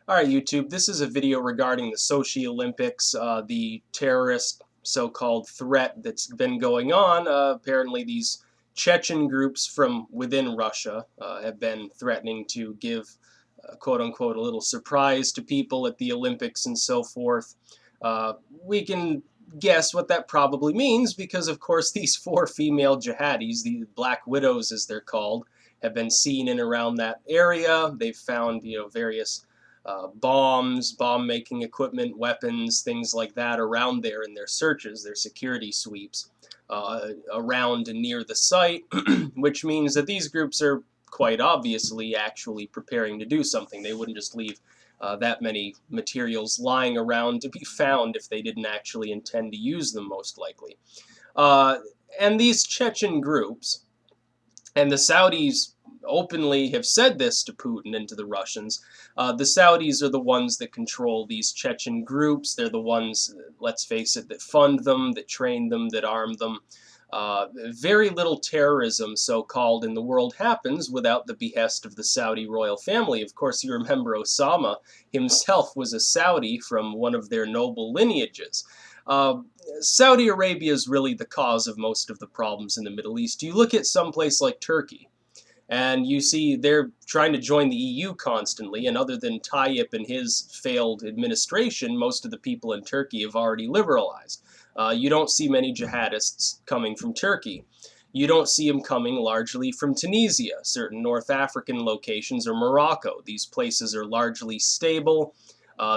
Alright YouTube, this is a video regarding the Sochi Olympics, the terrorist so-called threat that's been going on. Apparently these Chechen groups from within Russia have been threatening to give quote-unquote a little surprise to people at the Olympics and so forth. We can guess what that probably means because of course these four female jihadis, the Black Widows as they're called, have been seen in around that area. They've found, various bombs, bomb-making equipment, weapons, things like that around there in their searches, their security sweeps around and near the site, which means that these groups are quite obviously actually preparing to do something. They wouldn't just leave that many materials lying around to be found if they didn't actually intend to use them, most likely. And these Chechen groups, and the Saudis openly have said this to Putin and to the Russians. The Saudis are the ones that control these Chechen groups. They're the ones, let's face it, that fund them, that train them, that arm them. Very little terrorism, so-called, in the world happens without the behest of the Saudi royal family. Of course, you remember Osama himself was a Saudi from one of their noble lineages. Saudi Arabia is really the cause of most of the problems in the Middle East. You look at some place like Turkey, and you see they're trying to join the EU constantly, and other than Tayyip and his failed administration, most of the people in Turkey have already liberalized. You don't see many jihadists coming from Turkey. You don't see them coming largely from Tunisia, certain North African locations, or Morocco. These places are largely stable.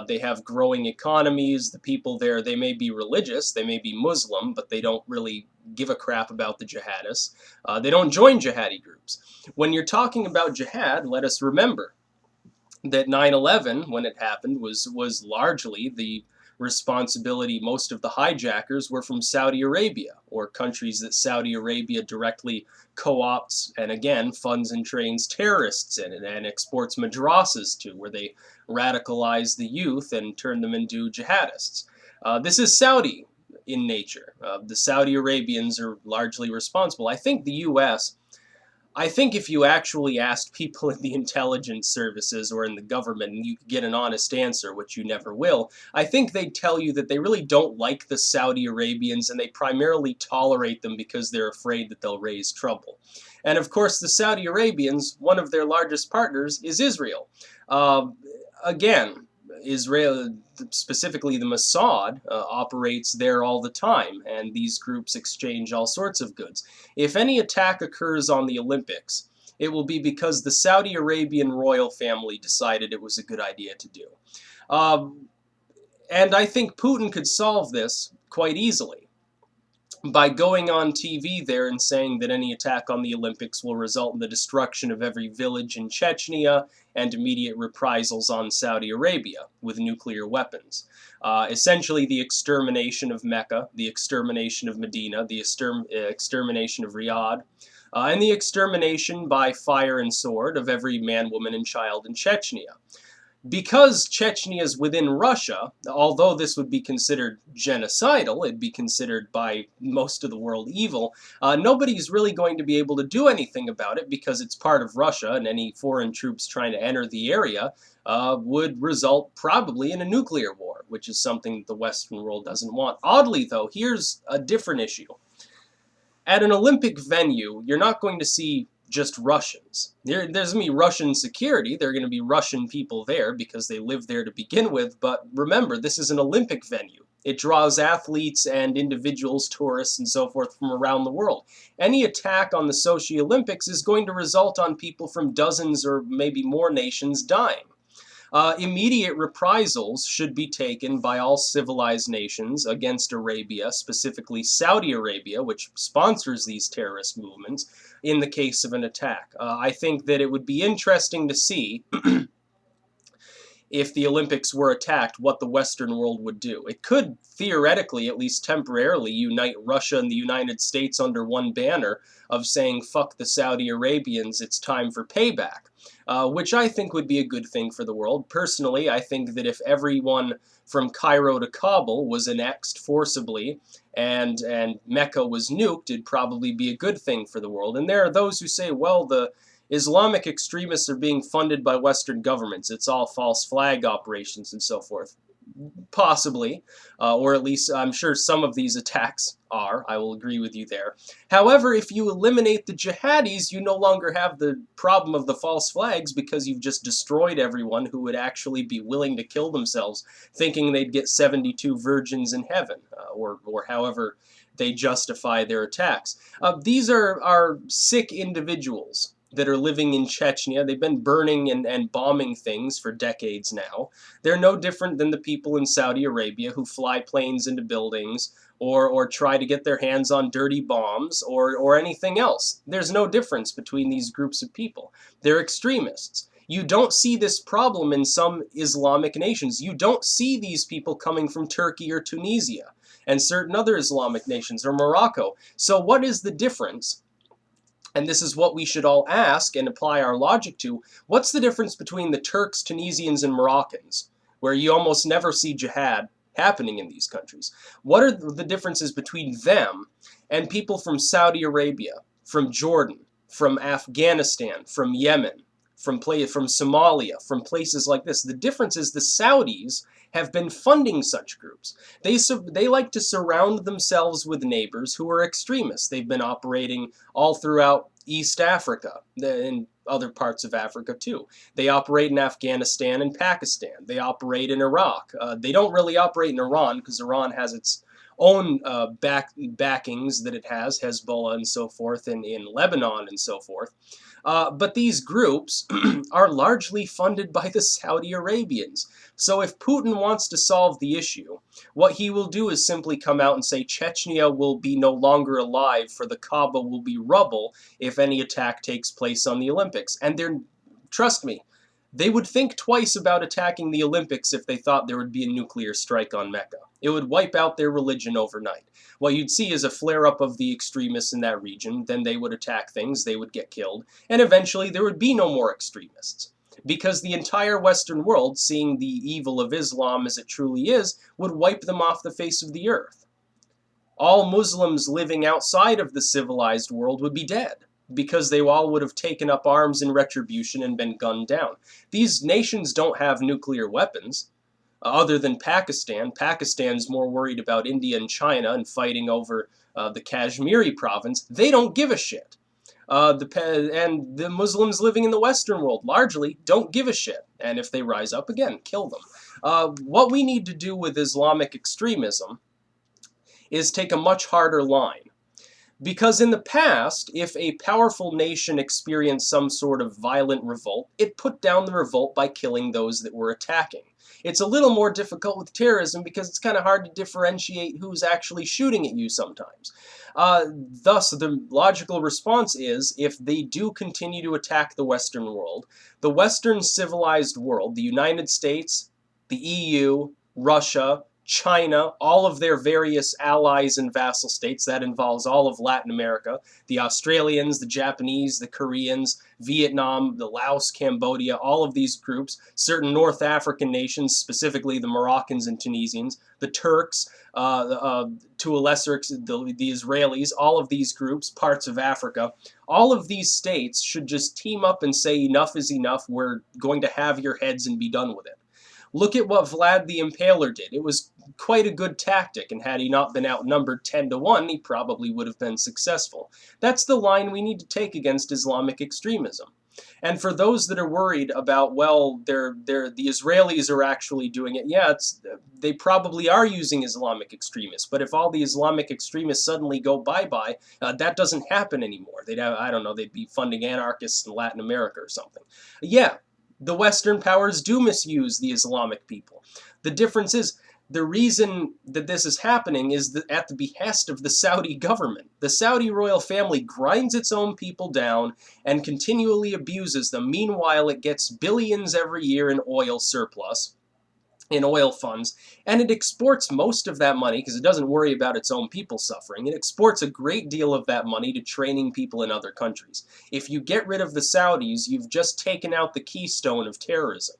They have growing economies. The people there, they may be religious, they may be Muslim, but they don't really give a crap about the jihadists. They don't join jihadi groups. When you're talking about jihad, let us remember that 9/11, when it happened, was largely the responsibility. Most of the hijackers were from Saudi Arabia, or countries that Saudi Arabia directly co-opts and again funds and trains terrorists in and exports madrasas to, where they radicalize the youth and turn them into jihadists. This is Saudi in nature. The Saudi Arabians are largely responsible. I think if you actually asked people in the intelligence services or in the government and you could get an honest answer, which you never will, I think they'd tell you that they really don't like the Saudi Arabians and they primarily tolerate them because they're afraid that they'll raise trouble. And of course, the Saudi Arabians, one of their largest partners is Israel. Again, Israel, specifically the Mossad, operates there all the time, and these groups exchange all sorts of goods. If any attack occurs on the Olympics, it will be because the Saudi Arabian royal family decided it was a good idea to do. And I think Putin could solve this quite easily by going on TV there and saying that any attack on the Olympics will result in the destruction of every village in Chechnya and immediate reprisals on Saudi Arabia with nuclear weapons. Essentially the extermination of Mecca, the extermination of Medina, the extermination of Riyadh, and the extermination by fire and sword of every man, woman, and child in Chechnya. Because Chechnya is within Russia, although this would be considered genocidal, it'd be considered by most of the world evil, nobody's really going to be able to do anything about it because it's part of Russia, and any foreign troops trying to enter the area would result probably in a nuclear war, which is something that the Western world doesn't want. Oddly, though, here's a different issue. At an Olympic venue, you're not going to see just Russians. There's going to be Russian security. There are going to be Russian people there because they live there to begin with. But remember, this is an Olympic venue. It draws athletes and individuals, tourists, and so forth from around the world. Any attack on the Sochi Olympics is going to result on people from dozens or maybe more nations dying. Immediate reprisals should be taken by all civilized nations against Arabia, specifically Saudi Arabia, which sponsors these terrorist movements, in the case of an attack. I think that it would be interesting to see if the Olympics were attacked, what the Western world would do. It could theoretically, at least temporarily, unite Russia and the United States under one banner of saying, fuck the Saudi Arabians, it's time for payback, which I think would be a good thing for the world. Personally, I think that if everyone from Cairo to Kabul was annexed forcibly and Mecca was nuked, it'd probably be a good thing for the world. And there are those who say, well, the Islamic extremists are being funded by Western governments. It's all false flag operations and so forth. Possibly, or at least I'm sure some of these attacks are. I will agree with you there. However, if you eliminate the jihadis, you no longer have the problem of the false flags because you've just destroyed everyone who would actually be willing to kill themselves, thinking they'd get 72 virgins in heaven, or however they justify their attacks. These are sick individuals that are living in Chechnya. They've been burning and bombing things for decades now. They're no different than the people in Saudi Arabia who fly planes into buildings or try to get their hands on dirty bombs or anything else. There's no difference between these groups of people. They're extremists. You don't see this problem in some Islamic nations. You don't see these people coming from Turkey or Tunisia and certain other Islamic nations or Morocco. So what is the difference? And this is what we should all ask and apply our logic to. What's the difference between the Turks, Tunisians, and Moroccans, where you almost never see jihad happening in these countries? What are the differences between them and people from Saudi Arabia, from Jordan, from Afghanistan, from Yemen, from Somalia, from places like this? The difference is the Saudis have been funding such groups. They like to surround themselves with neighbors who are extremists. They've been operating all throughout East Africa and other parts of Africa too. They operate in Afghanistan and Pakistan. They operate in Iraq. They don't really operate in Iran because Iran has its own backings that it has, Hezbollah and so forth, and in Lebanon and so forth. But these groups are largely funded by the Saudi Arabians. So if Putin wants to solve the issue, what he will do is simply come out and say Chechnya will be no longer alive, for the Kaaba will be rubble if any attack takes place on the Olympics. And trust me, they would think twice about attacking the Olympics if they thought there would be a nuclear strike on Mecca. It would wipe out their religion overnight. What you'd see is a flare-up of the extremists in that region, then they would attack things, they would get killed, and eventually there would be no more extremists. Because the entire Western world, seeing the evil of Islam as it truly is, would wipe them off the face of the earth. All Muslims living outside of the civilized world would be dead, because they all would have taken up arms in retribution and been gunned down. These nations don't have nuclear weapons, other than Pakistan. Pakistan's more worried about India and China and fighting over the Kashmiri province. They don't give a shit. And the Muslims living in the Western world largely don't give a shit. And if they rise up again, kill them. What we need to do with Islamic extremism is take a much harder line. Because in the past, if a powerful nation experienced some sort of violent revolt, it put down the revolt by killing those that were attacking. It's a little more difficult with terrorism because it's kind of hard to differentiate who's actually shooting at you sometimes. Thus, the logical response is, if they do continue to attack the Western world, the Western civilized world, the United States, the EU, Russia, China, all of their various allies and vassal states, that involves all of Latin America, the Australians, the Japanese, the Koreans, Vietnam, the Laos, Cambodia, all of these groups, certain North African nations, specifically the Moroccans and Tunisians, the Turks, to a lesser extent, the Israelis, all of these groups, parts of Africa, all of these states should just team up and say enough is enough, we're going to have your heads and be done with it. Look at what Vlad the Impaler did. It was quite a good tactic, and had he not been outnumbered 10-1, he probably would have been successful. That's the line we need to take against Islamic extremism. And for those that are worried about, well, the Israelis are actually doing it, yeah, they probably are using Islamic extremists. But if all the Islamic extremists suddenly go bye-bye, that doesn't happen anymore. I don't know, they'd be funding anarchists in Latin America or something. Yeah, the Western powers do misuse the Islamic people. The difference is, the reason that this is happening is at the behest of the Saudi government. The Saudi royal family grinds its own people down and continually abuses them. Meanwhile, it gets billions every year in oil surplus, in oil funds, and it exports most of that money, because it doesn't worry about its own people suffering. It exports a great deal of that money to training people in other countries. If you get rid of the Saudis, you've just taken out the keystone of terrorism.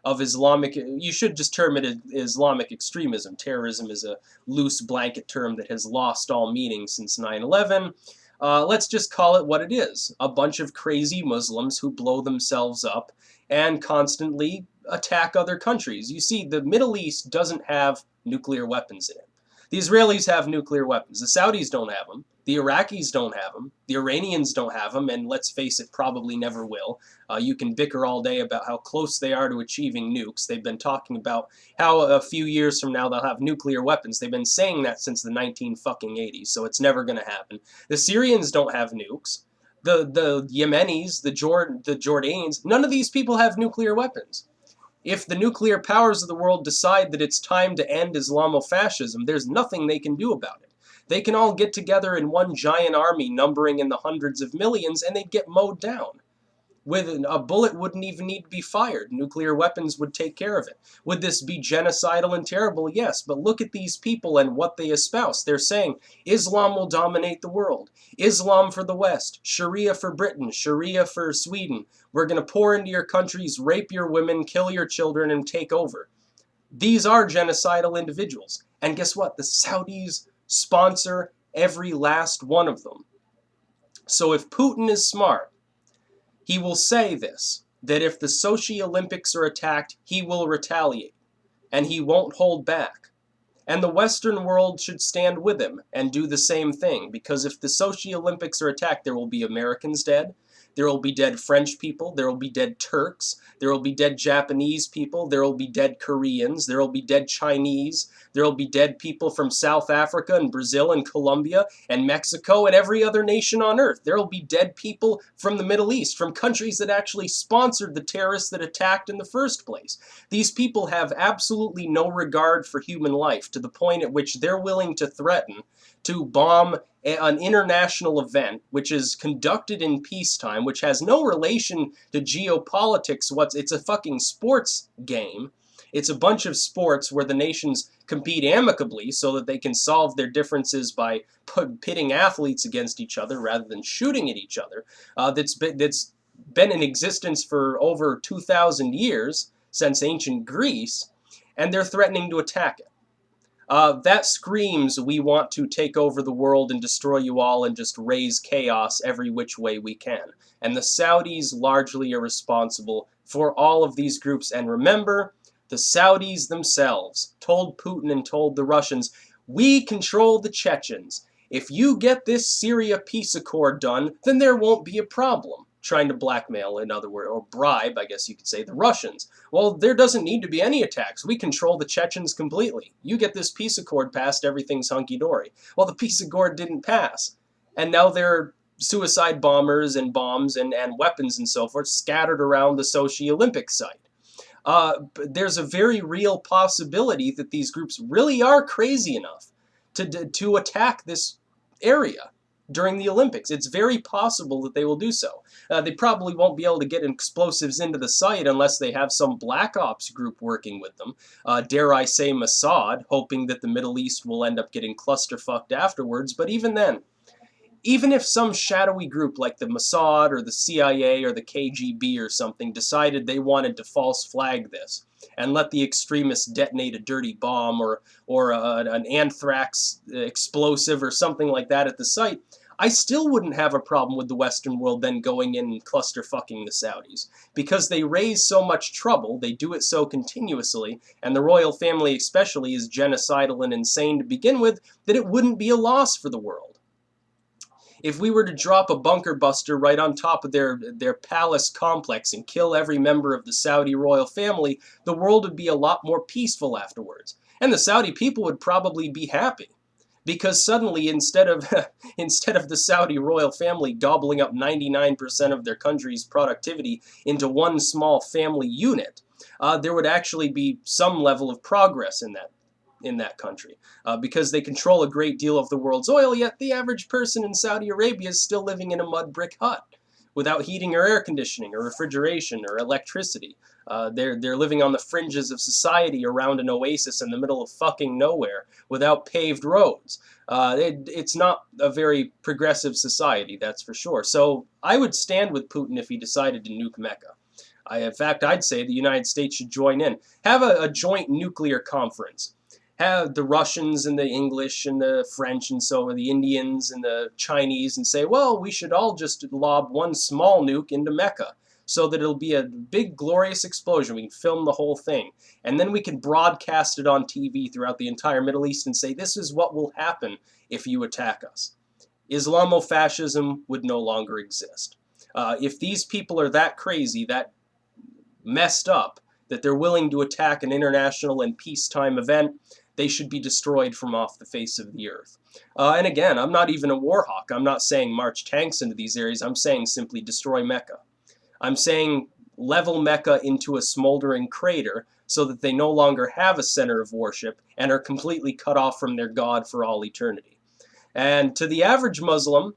Of Islamic, you should just term it Islamic extremism. Terrorism is a loose blanket term that has lost all meaning since 9/11. Let's just call it what it is. A bunch of crazy Muslims who blow themselves up and constantly attack other countries. You see, the Middle East doesn't have nuclear weapons in it. The Israelis have nuclear weapons. The Saudis don't have them. The Iraqis don't have them. The Iranians don't have them, and let's face it, probably never will. You can bicker all day about how close they are to achieving nukes. They've been talking about how a few years from now they'll have nuclear weapons. They've been saying that since the 1980s, so it's never going to happen. The Syrians don't have nukes. The Yemenis, the Jordanians, none of these people have nuclear weapons. If the nuclear powers of the world decide that it's time to end Islamofascism, there's nothing they can do about it. They can all get together in one giant army numbering in the hundreds of millions and they'd get mowed down. With a bullet wouldn't even need to be fired. Nuclear weapons would take care of it. Would this be genocidal and terrible? Yes, but look at these people and what they espouse. They're saying Islam will dominate the world. Islam for the West. Sharia for Britain. Sharia for Sweden. We're going to pour into your countries, rape your women, kill your children, and take over. These are genocidal individuals. And guess what? The Saudis sponsor every last one of them. So if Putin is smart, he will say this, that if the Sochi Olympics are attacked, he will retaliate, and he won't hold back. And the Western world should stand with him and do the same thing, because if the Sochi Olympics are attacked, there will be Americans dead, there will be dead French people, there will be dead Turks, there will be dead Japanese people, there will be dead Koreans, there will be dead Chinese, there will be dead people from South Africa and Brazil and Colombia and Mexico and every other nation on earth. There will be dead people from the Middle East, from countries that actually sponsored the terrorists that attacked in the first place. These people have absolutely no regard for human life, to the point at which they're willing to threaten to bomb an international event which is conducted in peacetime, which has no relation to geopolitics. It's a fucking sports game. It's a bunch of sports where the nations compete amicably so that they can solve their differences by pitting athletes against each other rather than shooting at each other. That's been in existence for over 2,000 years, since ancient Greece, and they're threatening to attack it. That screams, we want to take over the world and destroy you all and just raise chaos every which way we can. And the Saudis largely are responsible for all of these groups. And remember, the Saudis themselves told Putin and told the Russians, we control the Chechens. If you get this Syria peace accord done, then there won't be a problem. Trying to blackmail, in other words, or bribe, I guess you could say, the Russians. Well, there doesn't need to be any attacks. We control the Chechens completely. You get this peace accord passed, everything's hunky-dory. Well, the peace accord didn't pass. And now there are suicide bombers and bombs and weapons and so forth scattered around the Sochi Olympic site. There's a very real possibility that these groups really are crazy enough to attack this area during the Olympics. It's very possible that they will do so. They probably won't be able to get explosives into the site unless they have some black ops group working with them. Dare I say Mossad, hoping that the Middle East will end up getting clusterfucked afterwards. But even then, even if some shadowy group like the Mossad or the CIA or the KGB or something decided they wanted to false flag this and let the extremists detonate a dirty bomb or an anthrax explosive or something like that at the site, I still wouldn't have a problem with the Western world then going in and clusterfucking the Saudis. Because they raise so much trouble, they do it so continuously, and the royal family especially is genocidal and insane to begin with, that it wouldn't be a loss for the world. If we were to drop a bunker buster right on top of their palace complex and kill every member of the Saudi royal family, the world would be a lot more peaceful afterwards. And the Saudi people would probably be happy. Because suddenly, instead of the Saudi royal family gobbling up 99% of their country's productivity into one small family unit, there would actually be some level of progress in that country, because they control a great deal of the world's oil, yet the average person in Saudi Arabia is still living in a mud brick hut without heating or air conditioning or refrigeration or electricity. They're living on the fringes of society around an oasis in the middle of fucking nowhere without paved roads. It's not a very progressive society, that's for sure. So I would stand with Putin if he decided to nuke Mecca. In fact, I'd say the United States should join in. Have a joint nuclear conference. have the Russians and the English and the French and so on, the Indians and the Chinese, and say, well, we should all just lob one small nuke into Mecca so that it'll be a big glorious explosion. We can film the whole thing. And then we can broadcast it on TV throughout the entire Middle East and say, this is what will happen if you attack us. Islamofascism would no longer exist. If these people are that crazy, that messed up, that they're willing to attack an international and peacetime event, they should be destroyed from off the face of the earth. And again, I'm not even a war hawk. I'm not saying march tanks into these areas. I'm saying simply destroy Mecca. I'm saying level Mecca into a smoldering crater so that they no longer have a center of worship and are completely cut off from their God for all eternity. And to the average Muslim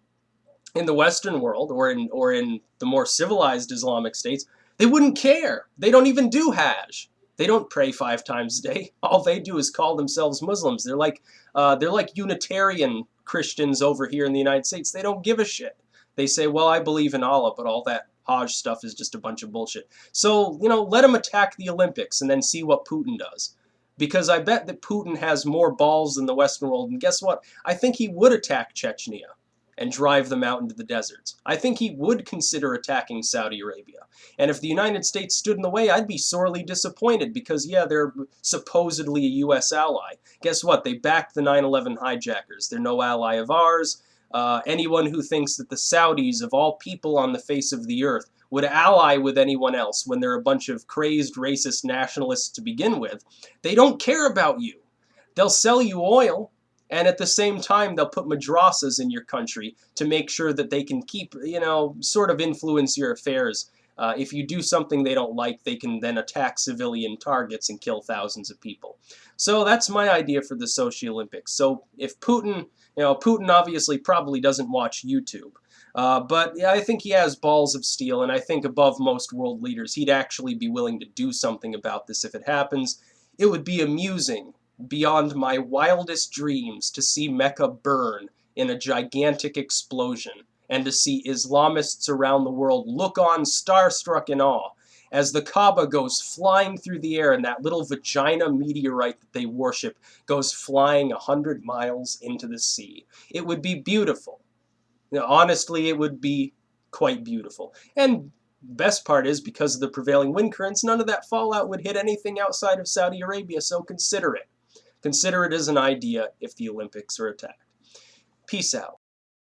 in the Western world, or in the more civilized Islamic states, they wouldn't care. They don't even do Hajj. They don't pray 5 times a day. All they do is call themselves Muslims. They're like Unitarian Christians over here in the United States. They don't give a shit. They say, well, I believe in Allah, but all that Hajj stuff is just a bunch of bullshit. So, let them attack the Olympics and then see what Putin does. Because I bet that Putin has more balls than the Western world. And guess what? I think he would attack Chechnya and drive them out into the deserts. I think he would consider attacking Saudi Arabia. And if the United States stood in the way, I'd be sorely disappointed because, yeah, they're supposedly a U.S. ally. Guess what? They backed the 9/11 hijackers. They're no ally of ours. Anyone who thinks that the Saudis, of all people on the face of the earth, would ally with anyone else when they're a bunch of crazed racist nationalists to begin with, they don't care about you. They'll sell you oil. And at the same time, they'll put madrasas in your country to make sure that they can keep, sort of influence your affairs. If you do something they don't like, they can then attack civilian targets and kill thousands of people. So that's my idea for the Sochi Olympics. So if Putin, Putin obviously probably doesn't watch YouTube. But yeah, I think he has balls of steel, and I think above most world leaders, he'd actually be willing to do something about this if it happens. It would be amusing beyond my wildest dreams to see Mecca burn in a gigantic explosion and to see Islamists around the world look on starstruck in awe as the Kaaba goes flying through the air and that little vagina meteorite that they worship goes flying 100 miles into the sea. It would be beautiful. Honestly, it would be quite beautiful. And best part is, because of the prevailing wind currents, none of that fallout would hit anything outside of Saudi Arabia, so consider it. Consider it as an idea if the Olympics are attacked. Peace out.